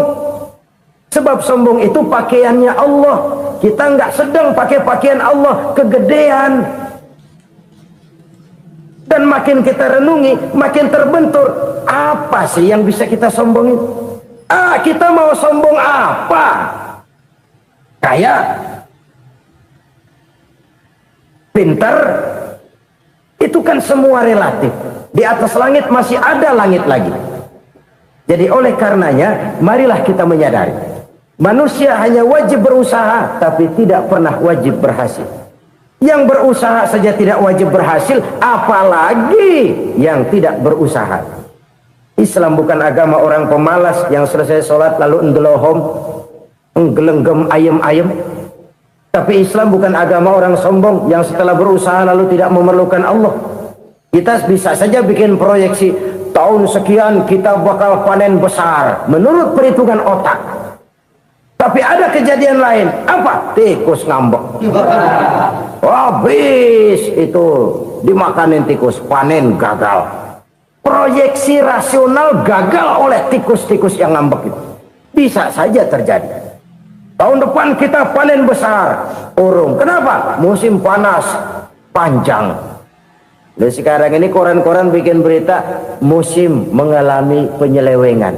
sebab sombong itu pakaiannya Allah. Kita nggak sedang pakai pakaian Allah, kegedean. Dan makin kita renungi, makin terbentur. Apa sih yang bisa kita sombongin? Kita mau sombong apa? Kaya, pintar, itu kan semua relatif. Di atas langit masih ada langit lagi. Jadi oleh karenanya, marilah kita menyadari, manusia hanya wajib berusaha, tapi tidak pernah wajib berhasil. Yang berusaha saja tidak wajib berhasil, apalagi yang tidak berusaha. Islam bukan agama orang pemalas yang selesai sholat lalu ngelohom, nggelenggem ayem-ayem. Tapi Islam bukan agama orang sombong yang setelah berusaha lalu tidak memerlukan Allah. Kita bisa saja bikin proyeksi, tahun sekian kita bakal panen besar menurut perhitungan otak. Tapi ada kejadian lain. Apa? Tikus ngambek. Habis itu dimakanin tikus, panen gagal. Proyeksi rasional gagal oleh tikus-tikus yang ngambek itu. Bisa saja terjadi. Tahun depan kita panen besar, urung. Kenapa? Musim panas panjang. Dan sekarang ini koran-koran bikin berita musim mengalami penyelewengan.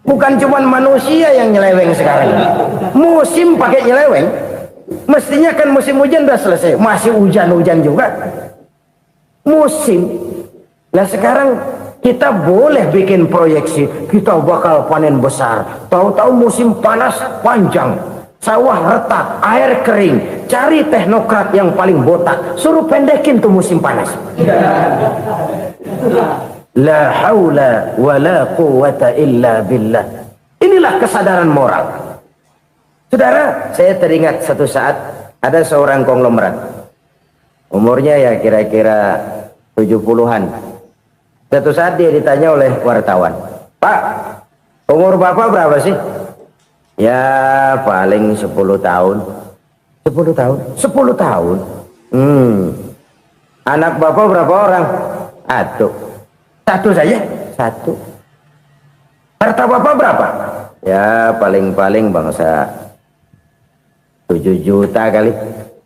Bukan cuma manusia yang nyeleweng sekarang. Musim pakai nyeleweng. Mestinya kan musim hujan udah selesai, masih hujan-hujan juga. Musim. Nah sekarang kita boleh bikin proyeksi, kita bakal panen besar. Tahu-tahu musim panas panjang, sawah retak, air kering. Cari teknokrat yang paling botak, suruh pendekin tuh musim panas. La haula wa la quwata illa billah. Inilah kesadaran moral. Saudara, saya teringat satu saat ada seorang konglomerat. Umurnya ya kira-kira 70-an. Satu saat dia ditanya oleh wartawan, "Pak, umur Bapak berapa sih?" "Ya paling 10 tahun." 10 tahun? 10 tahun? Anak Bapak berapa orang? Satu saja? Satu. Harta Bapak berapa? Ya paling-paling bangsa 7 juta kali.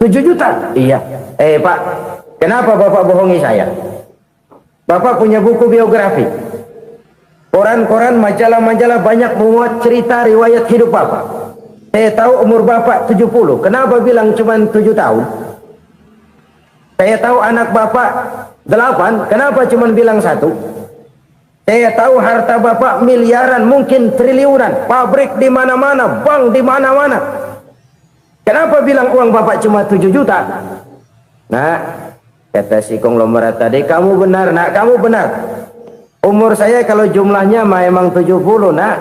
7 juta? Iya. Pak, kenapa Bapak bohongi saya? Bapak punya buku biografi. Koran-koran, majalah-majalah banyak memuat cerita riwayat hidup Bapak. Saya tahu umur Bapak 70. Kenapa bilang cuma 7 tahun? Saya tahu anak Bapak 8. Kenapa cuma bilang 1? Saya tahu harta bapak miliaran, mungkin triliunan, pabrik di mana-mana, bank di mana-mana. Kenapa bilang uang bapak cuma 7 juta? Nah, kata si konglomerat tadi, kamu benar nak, kamu benar. Umur saya kalau jumlahnya memang 70 nak.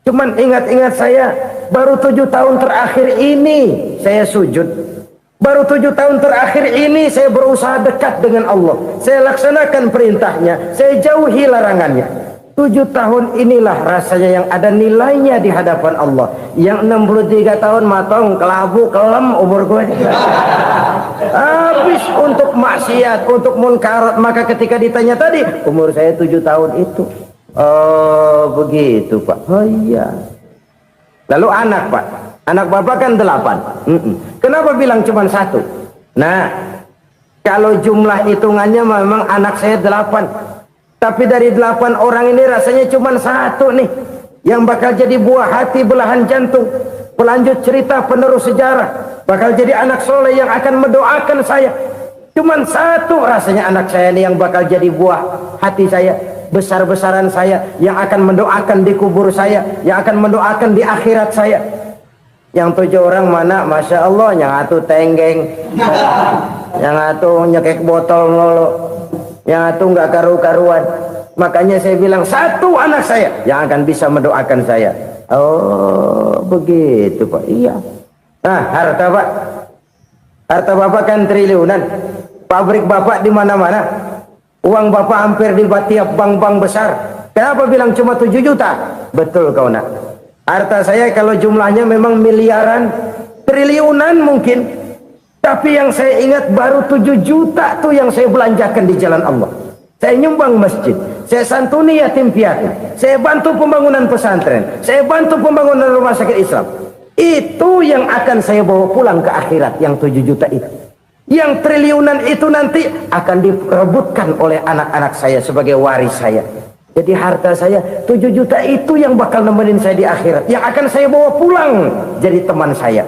Cuman ingat-ingat saya, baru 7 tahun terakhir ini saya sujud. Baru 7 tahun terakhir ini saya berusaha dekat dengan Allah. Saya laksanakan perintahnya, saya jauhi larangannya. 7 tahun inilah rasanya yang ada nilainya di hadapan Allah. Yang 63 tahun matong, kelabu, kelem umur gue. Habis untuk maksiat, untuk munkarat. Maka ketika ditanya tadi, umur saya 7 tahun itu. Oh begitu Pak. Oh iya. Lalu anak Pak, anak bapak kan 8. Kenapa bilang cuma 1? Nah, kalau jumlah hitungannya memang anak saya 8. Tapi dari 8 orang ini rasanya cuma 1 nih yang bakal jadi buah hati, belahan jantung, pelanjut cerita, penerus sejarah, bakal jadi anak soleh yang akan mendoakan saya. Cuman 1 rasanya anak saya ini yang bakal jadi buah hati saya, besar-besaran saya, yang akan mendoakan di kubur saya, yang akan mendoakan di akhirat saya. Yang 7 orang mana, Masya Allah, yang atu tenggeng, yang atu nyekek botol nolo, yang atu nggak karu-karuan. Makanya saya bilang 1 anak saya yang akan bisa mendoakan saya. Oh begitu Pak. Iya. Nah harta Pak, harta bapak kan triliunan, pabrik bapak di mana-mana, uang bapak hampir di tiap bank-bank besar. Kenapa bilang cuma 7 juta? Betul kau nak. Harta saya kalau jumlahnya memang miliaran, triliunan mungkin. Tapi yang saya ingat baru 7 juta tuh yang saya belanjakan di jalan Allah. Saya nyumbang masjid, saya santuni yatim piatu, saya bantu pembangunan pesantren, saya bantu pembangunan rumah sakit Islam. Itu yang akan saya bawa pulang ke akhirat, yang 7 juta itu. Yang triliunan itu nanti akan direbutkan oleh anak-anak saya sebagai waris saya. Jadi harta saya 7 juta itu yang bakal nemenin saya di akhirat, yang akan saya bawa pulang jadi teman saya.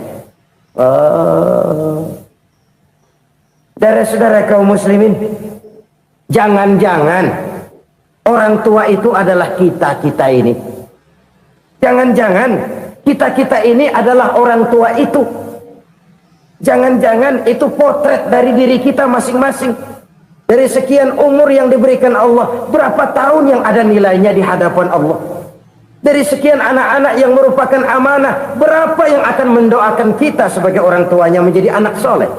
Saudara-saudara kaum muslimin, jangan-jangan orang tua itu adalah kita-kita ini. Jangan-jangan kita-kita ini adalah orang tua itu. Jangan-jangan itu potret dari diri kita masing-masing. Dari sekian umur yang diberikan Allah, berapa tahun yang ada nilainya di hadapan Allah? Dari sekian anak-anak yang merupakan amanah, berapa yang akan mendoakan kita sebagai orang tuanya menjadi anak soleh?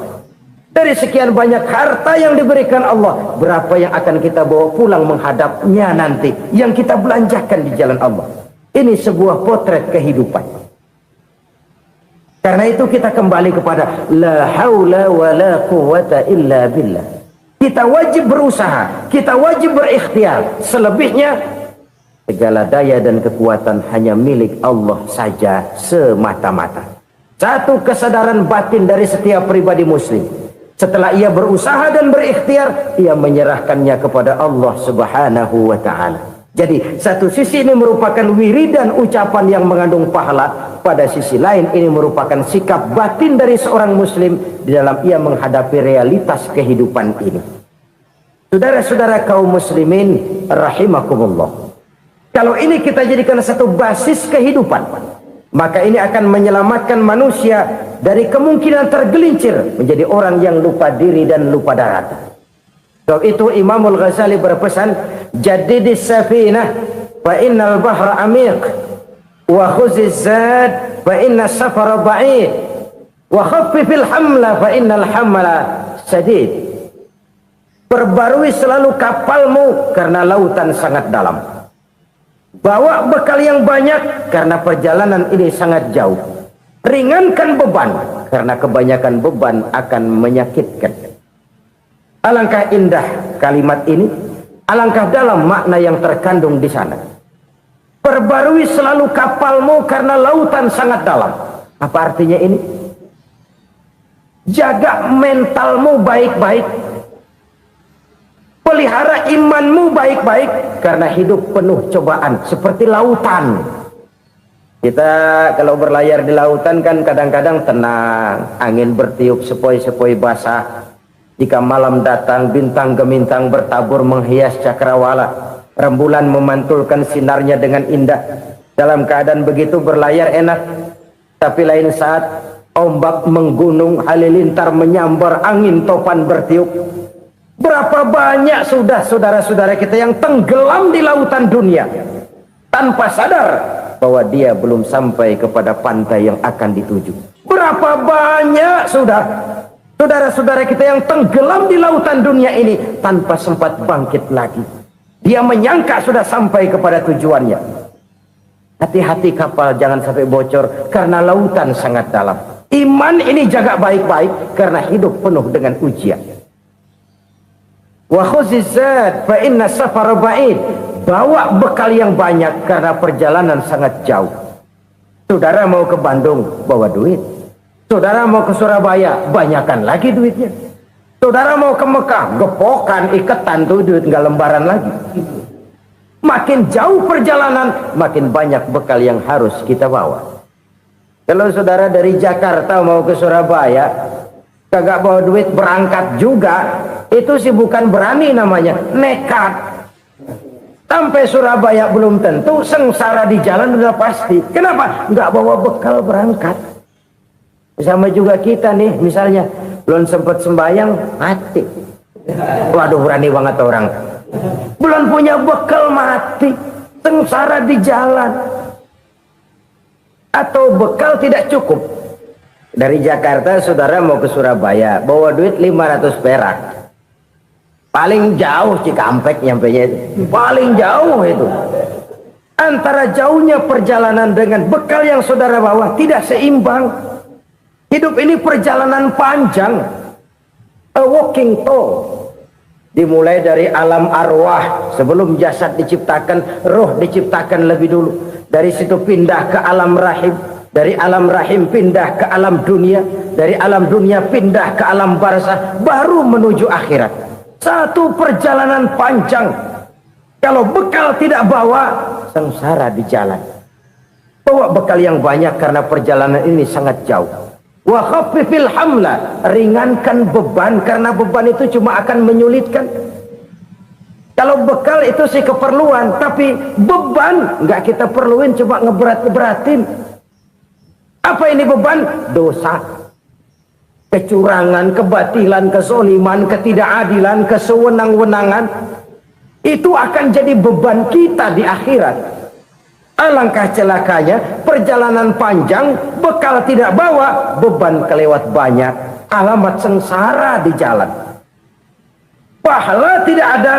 Dari sekian banyak harta yang diberikan Allah, berapa yang akan kita bawa pulang menghadapnya nanti, yang kita belanjakan di jalan Allah? Ini sebuah potret kehidupan. Karena itu kita kembali kepada la haula wa la quwwata illa billah. Kita wajib berusaha, kita wajib berikhtiar. Selebihnya segala daya dan kekuatan hanya milik Allah saja semata-mata. Satu kesadaran batin dari setiap pribadi muslim. Setelah ia berusaha dan berikhtiar, ia menyerahkannya kepada Allah Subhanahu wa ta'ala. Jadi satu sisi ini merupakan wiridan ucapan yang mengandung pahala, pada sisi lain ini merupakan sikap batin dari seorang muslim di dalam ia menghadapi realitas kehidupan ini. Saudara-saudara kaum muslimin rahimakumullah, kalau ini kita jadikan satu basis kehidupan, maka ini akan menyelamatkan manusia dari kemungkinan tergelincir menjadi orang yang lupa diri dan lupa darat. Sebab itu Imamul Ghazali berpesan, jadidis safinah fa innal bahra amiq wa khuziz zad fa inna safara ba'id wa khaffifil hamla fa innal hamla sadid. Perbarui selalu kapalmu karena lautan sangat dalam. Bawa bekal yang banyak karena perjalanan ini sangat jauh. Ringankan beban karena kebanyakan beban akan menyakitkan. Alangkah indah kalimat ini, alangkah dalam makna yang terkandung di sana. Perbarui selalu kapalmu karena lautan sangat dalam. Apa artinya ini? Jaga mentalmu baik-baik. Pelihara imanmu baik-baik karena hidup penuh cobaan seperti lautan. Kita kalau berlayar di lautan kan kadang-kadang tenang, angin bertiup sepoi-sepoi basah. Jika malam datang, bintang gemintang bertabur menghias cakrawala. Rembulan memantulkan sinarnya dengan indah. Dalam keadaan begitu berlayar enak. Tapi lain saat ombak menggunung, halilintar menyambar, angin topan bertiup. Berapa banyak sudah saudara-saudara kita yang tenggelam di lautan dunia tanpa sadar bahwa dia belum sampai kepada pantai yang akan dituju. Berapa banyak sudah saudara-saudara kita yang tenggelam di lautan dunia ini tanpa sempat bangkit lagi. Dia menyangka sudah sampai kepada tujuannya. Hati-hati kapal jangan sampai bocor karena lautan sangat dalam. Iman ini jaga baik-baik karena hidup penuh dengan ujian. Wa khuzizat fa inna safara ba'id. Bawa bekal yang banyak karena perjalanan sangat jauh. Saudara mau ke Bandung, bawa duit. Saudara mau ke Surabaya, banyakan lagi duitnya. Saudara mau ke Mekah, gepokan, iketan tuh duit nggak lembaran lagi. Makin jauh perjalanan, makin banyak bekal yang harus kita bawa. Kalau saudara dari Jakarta mau ke Surabaya, kagak bawa duit berangkat juga, itu sih bukan berani namanya, nekat. Sampai Surabaya belum tentu, sengsara di jalan udah pasti. Kenapa? Nggak bawa bekal berangkat. Sama juga kita nih, misalnya belum sempat sembahyang, mati. Waduh, berani banget orang. Belum punya bekal, mati. Sengsara di jalan. Atau bekal tidak cukup. Dari Jakarta saudara mau ke Surabaya, bawa duit 500 perak. Paling jauh Cikampek nyampenya itu. Paling jauh itu. Antara jauhnya perjalanan dengan bekal yang saudara bawa tidak seimbang. Hidup ini perjalanan panjang. A walking tour. Dimulai dari alam arwah. Sebelum jasad diciptakan, roh diciptakan lebih dulu. Dari situ pindah ke alam rahim. Dari alam rahim pindah ke alam dunia. Dari alam dunia pindah ke alam barzah. Baru menuju akhirat. Satu perjalanan panjang. Kalau bekal tidak bawa, sengsara di jalan. Bawa bekal yang banyak karena perjalanan ini sangat jauh. Wa khaffifil hamla, ringankan beban karena beban itu cuma akan menyulitkan. Kalau bekal itu sih keperluan, tapi beban nggak kita perluin, cuma ngeberat-beratin. Apa ini beban? Dosa, kecurangan, kebatilan, kezoliman, ketidakadilan, kesewenang-wenangan. Itu akan jadi beban kita di akhirat. Alangkah celakanya, perjalanan panjang, bekal tidak bawa, beban kelewat banyak, alamat sengsara di jalan. Pahala tidak ada,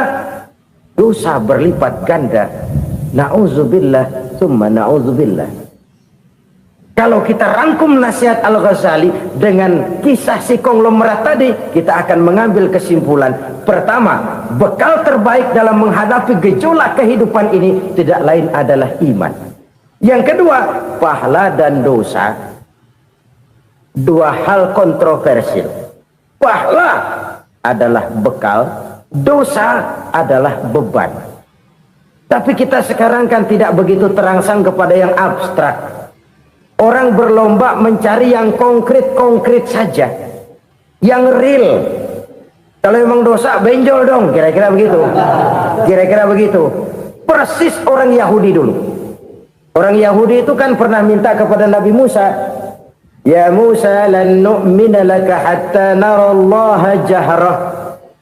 dosa berlipat ganda. Na'udzubillah, summa na'udzubillah. Kalau kita rangkum nasihat Al-Ghazali dengan kisah si konglomerat tadi, kita akan mengambil kesimpulan. Pertama, bekal terbaik dalam menghadapi gejolak kehidupan ini tidak lain adalah iman. Yang kedua, pahala dan dosa. Dua hal kontroversial. Pahala adalah bekal, dosa adalah beban. Tapi kita sekarang kan tidak begitu terangsang kepada yang abstrak. Orang berlomba mencari yang konkret-konkret saja, yang real. Kalau memang dosa, benjol dong, kira-kira begitu. Kira-kira begitu. Persis orang Yahudi dulu. Orang Yahudi itu kan pernah minta kepada Nabi Musa, Ya Musa, lan nu'mina laka hatta narallaha jahrah.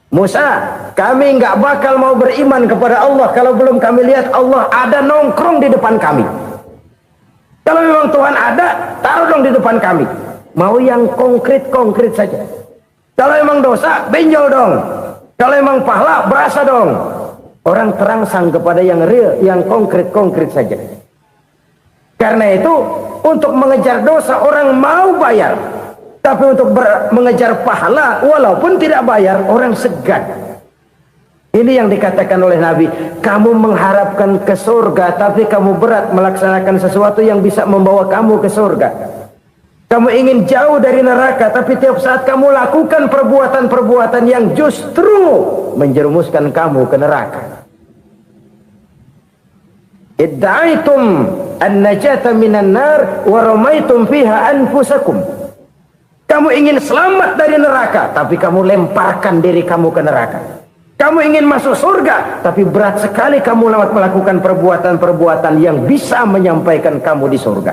Musa, kami nggak bakal mau beriman kepada Allah kalau belum kami lihat Allah ada nongkrong di depan kami. Kalau memang Tuhan ada, taruh dong di depan kami. Mau yang konkret-konkret saja. Kalau memang dosa, benjol dong. Kalau memang pahala, berasa dong. Orang terangsang kepada yang real, yang konkret-konkret saja. Karena itu, untuk mengejar dosa, orang mau bayar. Tapi untuk mengejar pahala, walaupun tidak bayar, orang segan. Ini yang dikatakan oleh Nabi, kamu mengharapkan ke surga, tapi kamu berat melaksanakan sesuatu yang bisa membawa kamu ke surga. Kamu ingin jauh dari neraka, tapi tiap saat kamu lakukan perbuatan-perbuatan yang justru menjerumuskan kamu ke neraka. Idda'aitum an-najata minan nar wa ramaitum fiha anfusakum. Kamu ingin selamat dari neraka, tapi kamu lemparkan diri kamu ke neraka. Kamu ingin masuk surga, tapi berat sekali kamu lewat melakukan perbuatan-perbuatan yang bisa menyampaikan kamu di surga.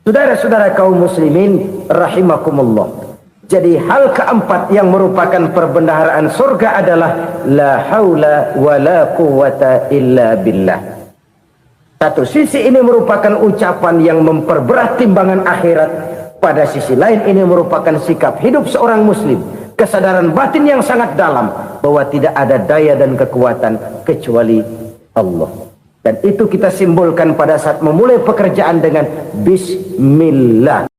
Saudara-saudara kaum muslimin rahimakumullah. Jadi hal keempat yang merupakan perbendaharaan surga adalah la haula wa la quwata illa billah. Satu sisi ini merupakan ucapan yang memperberat timbangan akhirat. Pada sisi lain ini merupakan sikap hidup seorang muslim, kesadaran batin yang sangat dalam bahwa tidak ada daya dan kekuatan kecuali Allah. Dan itu kita simbolkan pada saat memulai pekerjaan dengan Bismillah.